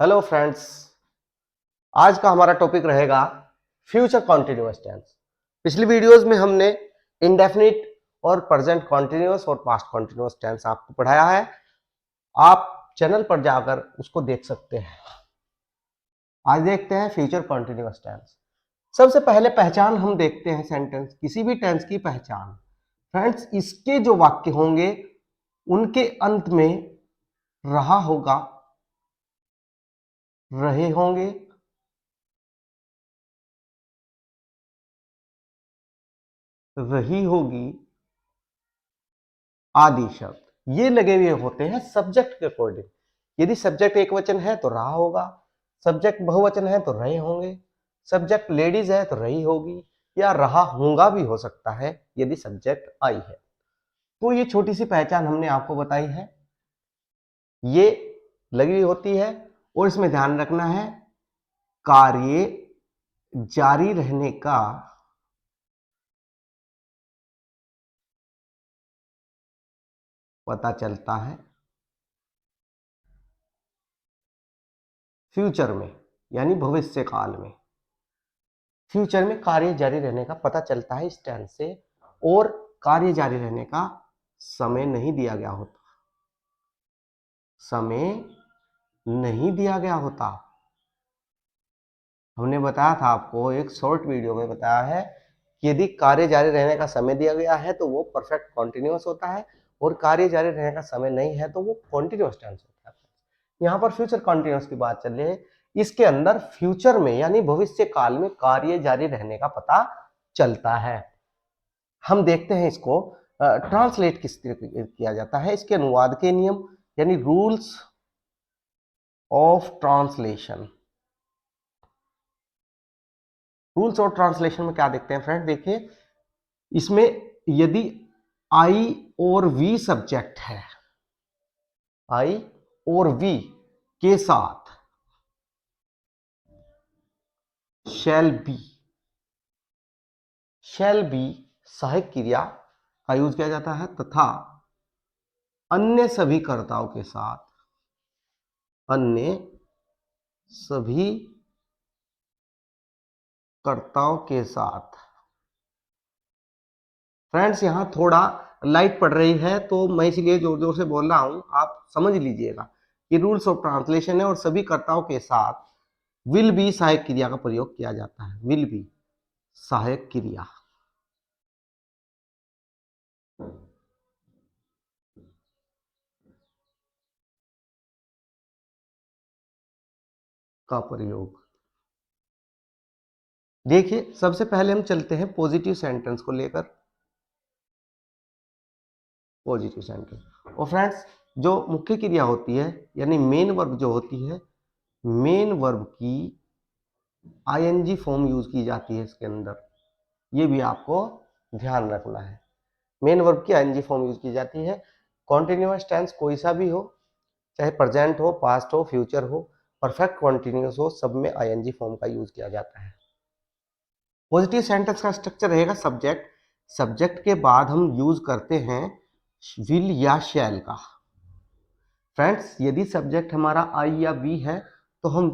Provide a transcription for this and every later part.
Hello friends, आज का हमारा टॉपिक रहेगा फ्यूचर कॉन्टिन्यूअस टेंस। पिछली वीडियोस में हमने इंडेफिनिट और प्रेजेंट कॉन्टिन्यूअस और पास्ट कॉन्टिन्यूअस टेंस आपको पढ़ाया है। आप चैनल पर जाकर उसको देख सकते हैं। आज देखते हैं फ्यूचर कॉन्टिन्यूअस टेंस। सबसे पहले पहचान हम देखते हैं सेंटेंस, किसी भी टेंस की पहचान। फ्रेंड्स, इसके जो वाक्य होंगे उनके अंत में रहा होगा, रहे होंगे, रही होगी आदि शब्द ये लगे हुए होते हैं सब्जेक्ट के अकॉर्डिंग। यदि सब्जेक्ट एक वचन है तो रहा होगा, सब्जेक्ट बहुवचन है तो रहे होंगे, सब्जेक्ट लेडीज है तो रही होगी, या रहा होगा भी हो सकता है यदि सब्जेक्ट आई है। तो ये छोटी सी पहचान हमने आपको बताई है, ये लगी हुई होती है। और इसमें ध्यान रखना है, कार्य जारी रहने का पता चलता है फ्यूचर में, यानी भविष्य काल में। फ्यूचर में कार्य जारी रहने का पता चलता है इस टेंस से, और कार्य जारी रहने का समय नहीं दिया गया होता, समय नहीं दिया गया होता। हमने बताया था आपको, एक शॉर्ट वीडियो में बताया है कि यदि कार्य जारी रहने का समय दिया गया है तो वो परफेक्ट कॉन्टिन्यूअस होता है, और कार्य जारी रहने का समय नहीं है तो वो कॉन्टिन्यूअस टेंस होता है। यहाँ पर फ्यूचर कॉन्टिन्यूअस की बात चल रही है। इसके अंदर फ्यूचर में यानी भविष्य काल में कार्य जारी रहने का पता चलता है। हम देखते हैं इसको ट्रांसलेट किस तरह किया जाता है। इसके अनुवाद के नियम यानी rules of translation. Rules of translation में क्या देखते हैं फ्रेंड, देखिए इसमें यदि आई और वी सब्जेक्ट है, आई और वी के साथ शैल बी सहायक क्रिया का यूज किया जाता है, तथा अन्य सभी कर्ताओं के साथ, अन्य सभी कर्ताओं के साथ। फ्रेंड्स, यहां थोड़ा लाइट पड़ रही है तो मैं इसलिए जोर जोर से बोल रहा हूं, आप समझ लीजिएगा। ये रूल्स ऑफ ट्रांसलेशन है और सभी कर्ताओं के साथ विल बी सहायक क्रिया का प्रयोग किया जाता है। विल बी सहायक क्रिया का प्रयोग। देखिए, सबसे पहले हम चलते हैं पॉजिटिव सेंटेंस को लेकर। पॉजिटिव सेंटेंस और फ्रेंड्स, जो मुख्य क्रिया होती है यानी मेन वर्ब जो होती है, मेन वर्ब की आईएनजी फॉर्म यूज की जाती है इसके अंदर। ये भी आपको ध्यान रखना है, मेन वर्ब की आईएनजी फॉर्म यूज की जाती है। कॉन्टिन्यूअस टेंस कोई सा भी हो, चाहे प्रेजेंट हो, पास्ट हो, फ्यूचर हो, परफेक्ट कॉन्टिन्यूअस हो, सब में आईएनजी फॉर्म का यूज किया जाता है। पॉजिटिव सेंटेंस का स्ट्रक्चर रहेगा सब्जेक्ट, सब्जेक्ट के बाद हम यूज करते हैं विल या शैल का। फ्रेंड्स, यदि सब्जेक्ट हमारा आई या वी है तो हम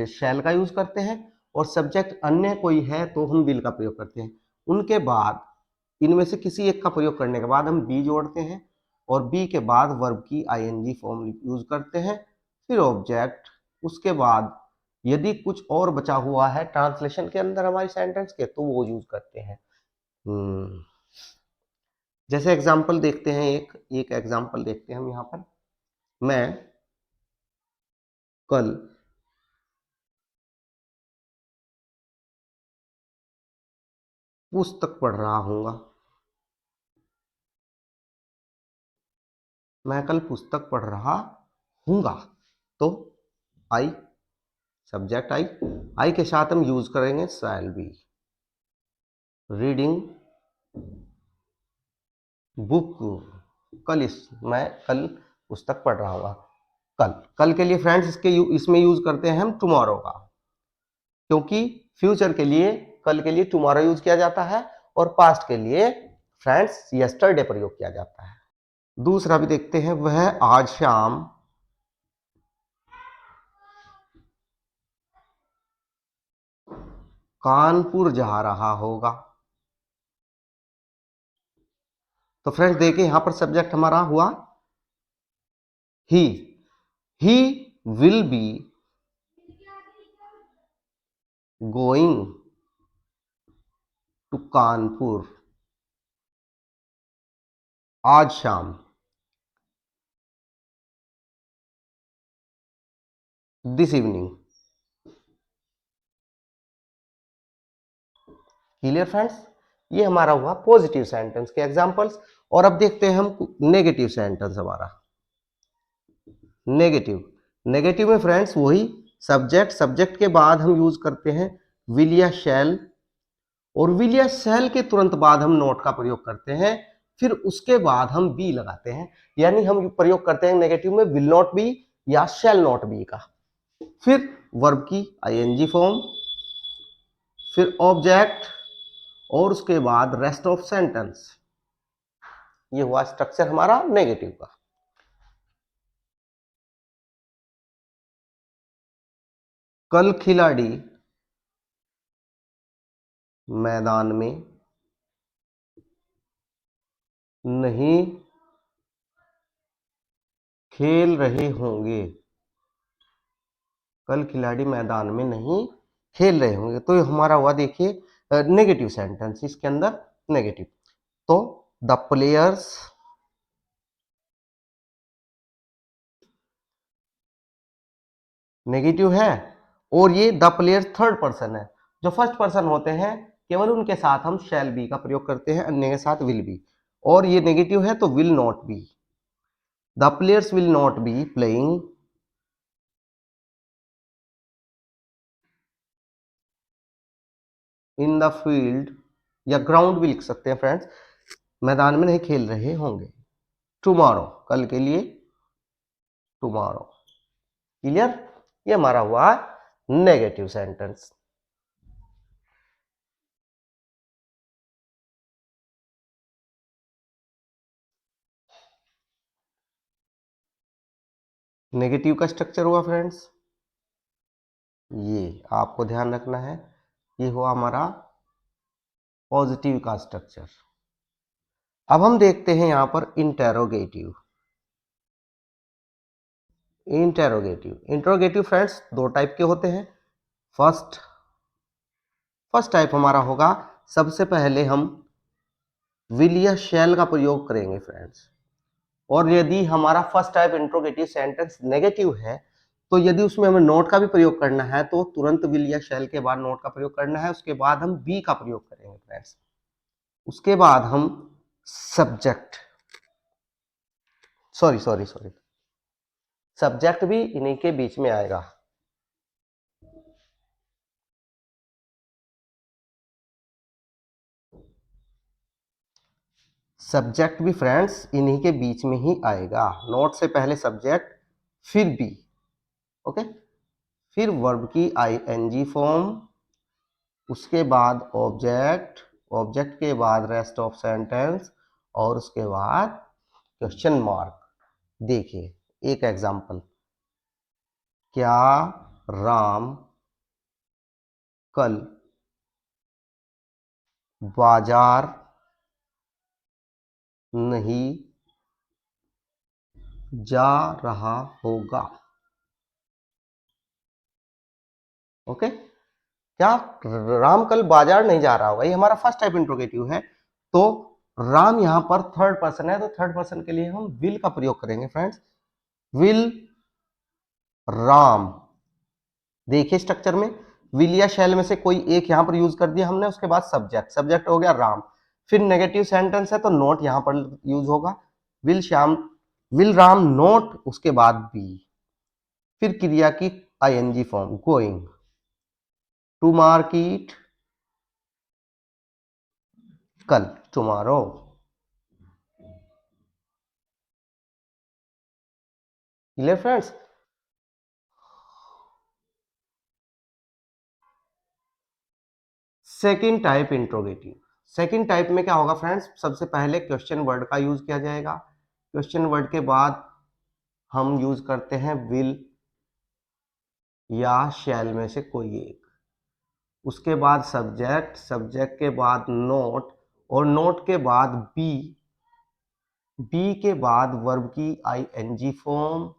शैल का यूज करते हैं, और सब्जेक्ट अन्य कोई है तो हम विल का प्रयोग करते हैं। उनके बाद इनमें से किसी एक का प्रयोग करने के बाद हम बी जोड़ते हैं, और बी के बाद वर्ब की आईएनजी फॉर्म यूज करते हैं, फिर ऑब्जेक्ट। उसके बाद यदि कुछ और बचा हुआ है ट्रांसलेशन के अंदर हमारी सेंटेंस के तो वो यूज करते हैं। जैसे एग्जाम्पल देखते हैं, एक एक एग्जाम्पल देखते हैं हम यहाँ पर। मैं कल पुस्तक पढ़ रहा हूँगा। मैं कल पुस्तक पढ़ रहा हूँगा, तो आई सब्जेक्ट आई के साथ हम यूज करेंगे शैल बी। रीडिंग बुक, मैं कल पुस्तक पढ़ रहा हूँ। कल के लिए फ्रेंड्स इसमें यूज करते हैं हम टुमारो का, क्योंकि फ्यूचर के लिए कल के लिए टुमारो यूज किया जाता है, और पास्ट के लिए फ्रेंड्स यस्टरडे प्रयोग किया जाता है। दूसरा भी देखते हैं, वह आज शाम कानपुर जा रहा होगा। तो फ्रेंड्स देखिए यहां पर सब्जेक्ट हमारा हुआ he will be going to Kanpur आज शाम, दिस इवनिंग। क्लियर फ्रेंड्स, ये हमारा हुआ पॉजिटिव सेंटेंस के एग्जांपल्स। और अब देखते हैं हम नेगेटिव सेंटेंस हमारा। नेगेटिव में फ्रेंड्स वही सब्जेक्ट के बाद हम यूज करते हैं विल या शैल, और विल या शैल के तुरंत बाद हम नॉट का प्रयोग करते हैं, फिर उसके बाद हम बी लगाते हैं। यानी हम प्रयोग करते हैं नेगेटिव में विल नॉट बी या शैल नॉट बी का, फिर वर्ब की आईएनजी फॉर्म, फिर ऑब्जेक्ट, और उसके बाद रेस्ट ऑफ सेंटेंस। ये हुआ स्ट्रक्चर हमारा नेगेटिव का। कल खिलाड़ी मैदान में नहीं खेल रहे होंगे। कल खिलाड़ी मैदान में नहीं खेल रहे होंगे, तो ये हमारा हुआ देखिए नेगेटिव सेंटेंस। इसके अंदर नेगेटिव, तो द प्लेयर्स नेगेटिव है, और ये द प्लेयर्स थर्ड पर्सन है। जो फर्स्ट पर्सन होते हैं केवल उनके साथ हम शैल बी का प्रयोग करते हैं, अन्य के साथ विल बी। और ये नेगेटिव है तो will not be, the players will not be playing in the field, या ग्राउंड भी लिख सकते हैं फ्रेंड्स, मैदान में नहीं खेल रहे होंगे टुमारो, कल के लिए टुमारो। क्लियर, ये हमारा हुआ नेगेटिव सेंटेंस। नेगेटिव का स्ट्रक्चर हुआ फ्रेंड्स, ये आपको ध्यान रखना है। ये हुआ हमारा पॉजिटिव का स्ट्रक्चर। अब हम देखते हैं यहां पर इंटेरोगेटिव। इंटेरोगेटिव फ्रेंड्स दो टाइप के होते हैं। फर्स्ट टाइप हमारा होगा, सबसे पहले हम विल या शैल का प्रयोग करेंगे फ्रेंड्स। और यदि हमारा first type interrogative sentence negative है, तो यदि उसमें हमें नोट का भी प्रयोग करना है तो तुरंत विल या शैल के बाद नोट का प्रयोग करना है, उसके बाद हम बी का प्रयोग करेंगे फ्रेंड्स। उसके बाद हम सब्जेक्ट सॉरी सब्जेक्ट भी इन्हीं के बीच में आएगा। सब्जेक्ट भी फ्रेंड्स इन्हीं के बीच में ही आएगा। नोट से पहले सब्जेक्ट, फिर बी, ओके, फिर वर्ब की आईएनजी फॉर्म, उसके बाद ऑब्जेक्ट, ऑब्जेक्ट के बाद रेस्ट ऑफ सेंटेंस, और उसके बाद क्वेश्चन मार्क। देखिए एक एग्जांपल, क्या राम कल बाजार नहीं जा रहा होगा। ओके, क्या राम कल बाजार नहीं जा रहा होगा, ये हमारा फर्स्ट टाइप इंट्रोगेटिव है। तो राम यहां पर थर्ड पर्सन है, तो थर्ड पर्सन के लिए हम विल का प्रयोग करेंगे फ्रेंड्स। विल राम, देखिए स्ट्रक्चर में विल या शैल में से कोई एक यहां पर यूज कर दिया हमने, उसके बाद सब्जेक्ट हो गया राम, फिर नेगेटिव सेंटेंस है तो नोट यहां पर यूज होगा, विल राम नोट, उसके बाद बी, फिर क्रिया की ING form going to market कल tomorrow. Clear friends, second type interrogative. Second type में क्या होगा फ्रेंड्स, सबसे पहले क्वेश्चन वर्ड का यूज किया जाएगा। क्वेश्चन वर्ड के बाद हम यूज करते हैं विल या शैल में से कोई एक। उसके बाद सब्जेक्ट, सब्जेक्ट के बाद नोट, और नोट के बाद बी, बी के बाद वर्ब की आईएनजी फॉर्म,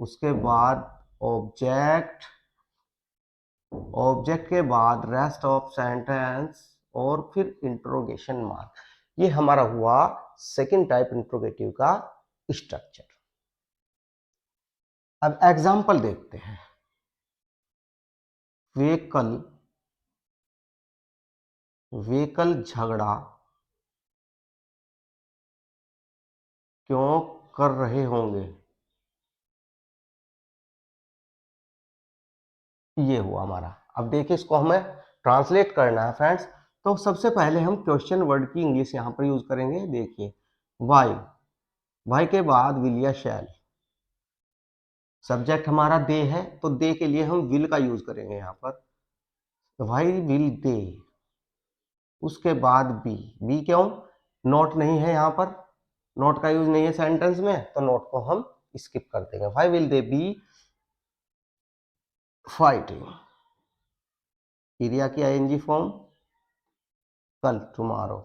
उसके बाद ऑब्जेक्ट, ऑब्जेक्ट के बाद रेस्ट ऑफ सेंटेंस, और फिर इंट्रोगेशन मार्क। ये हमारा हुआ सेकंड टाइप इंट्रोगेटिव का स्ट्रक्चर। अब एग्जांपल देखते हैं। व्हीकल, व्हीकल झगड़ा क्यों कर रहे होंगे, ये हुआ हमारा। अब देखिए इसको हमें ट्रांसलेट करना है फ्रेंड्स। तो सबसे पहले हम क्वेश्चन वर्ड की इंग्लिश यहां पर यूज करेंगे। देखिए वाई, वाई के बाद विल या शैल, सब्जेक्ट हमारा दे है तो दे के लिए हम विल का यूज करेंगे यहां पर, वाई विल दे। उसके बाद बी, बी क्यों, नोट नहीं है यहां पर, नोट का यूज नहीं है सेंटेंस में, तो नोट को हम स्किप कर देंगे। Why will they be fighting, क्रिया की आईएनजी फॉर्म कल, टुमारो।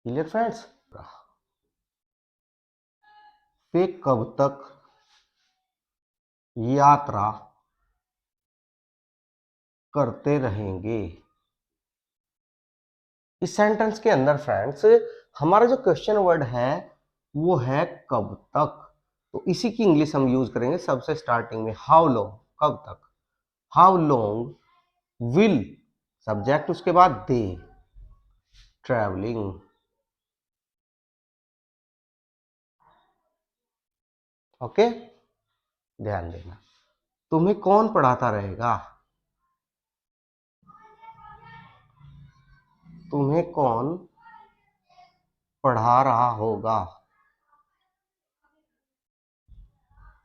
Clear friends. वे कब तक यात्रा करते रहेंगे। इस सेंटेंस के अंदर फ्रेंड्स हमारा जो क्वेश्चन वर्ड है वो है कब तक, तो इसी की इंग्लिश हम यूज करेंगे सबसे स्टार्टिंग में, हाउ लॉन्ग, कब तक, हाउ लॉन्ग विल, सब्जेक्ट उसके बाद दे ट्रैवलिंग। ओके, ध्यान देना। तुम्हें कौन पढ़ाता रहेगा, तुम्हें कौन पढ़ा रहा होगा,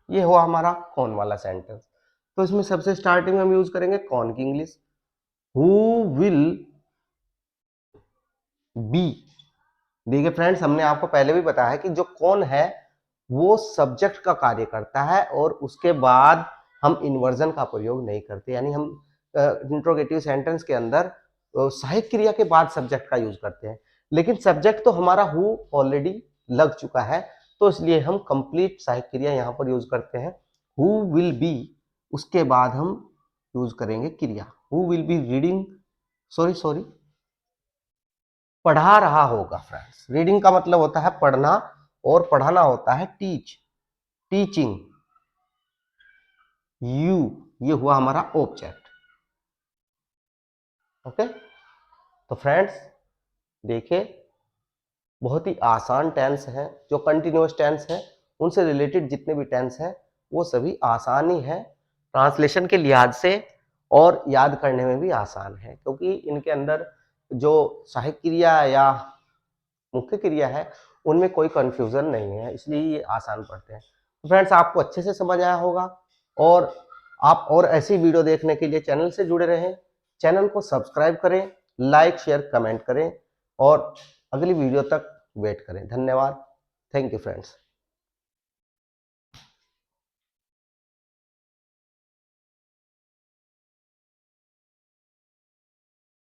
ये हुआ हमारा कौन वाला सेंटेंस। तो इसमें सबसे स्टार्टिंग में हम यूज करेंगे कौन की इंग्लिश, हु विल बी। देखिए फ्रेंड्स हमने आपको पहले भी बताया है कि जो कौन है वो सब्जेक्ट का कार्य करता है और उसके बाद हम इन्वर्जन का प्रयोग नहीं करते, यानी हम इंट्रोगेटिव सेंटेंस के अंदर सहायक क्रिया के बाद सब्जेक्ट का यूज करते हैं, लेकिन सब्जेक्ट तो हमारा हु ऑलरेडी लग चुका है, तो इसलिए हम कंप्लीट सहायक क्रिया यहां पर यूज करते हैं, हु विल बी। उसके बाद हम यूज करेंगे क्रिया, who will be reading, sorry पढ़ा रहा होगा फ्रेंड्स। रीडिंग का मतलब होता है पढ़ना और पढ़ाना होता है टीच, टीचिंग यू, ये हुआ हमारा ऑब्जेक्ट। ओके, तो फ्रेंड्स देखिए बहुत ही आसान टेंस है, जो कंटिन्यूअस टेंस है उनसे रिलेटेड जितने भी टेंस है वो सभी आसान ही है ट्रांसलेशन के लिहाज से, और याद करने में भी आसान है क्योंकि इनके अंदर जो सहायक क्रिया या मुख्य क्रिया है उनमें कोई कंफ्यूजन नहीं है, इसलिए ये आसान पड़ते हैं। तो फ्रेंड्स आपको अच्छे से समझ आया होगा, और आप और ऐसी वीडियो देखने के लिए चैनल से जुड़े रहें, चैनल को सब्सक्राइब करें, लाइक शेयर कमेंट करें, और अगली वीडियो तक वेट करें। धन्यवाद, थैंक यू फ्रेंड्स।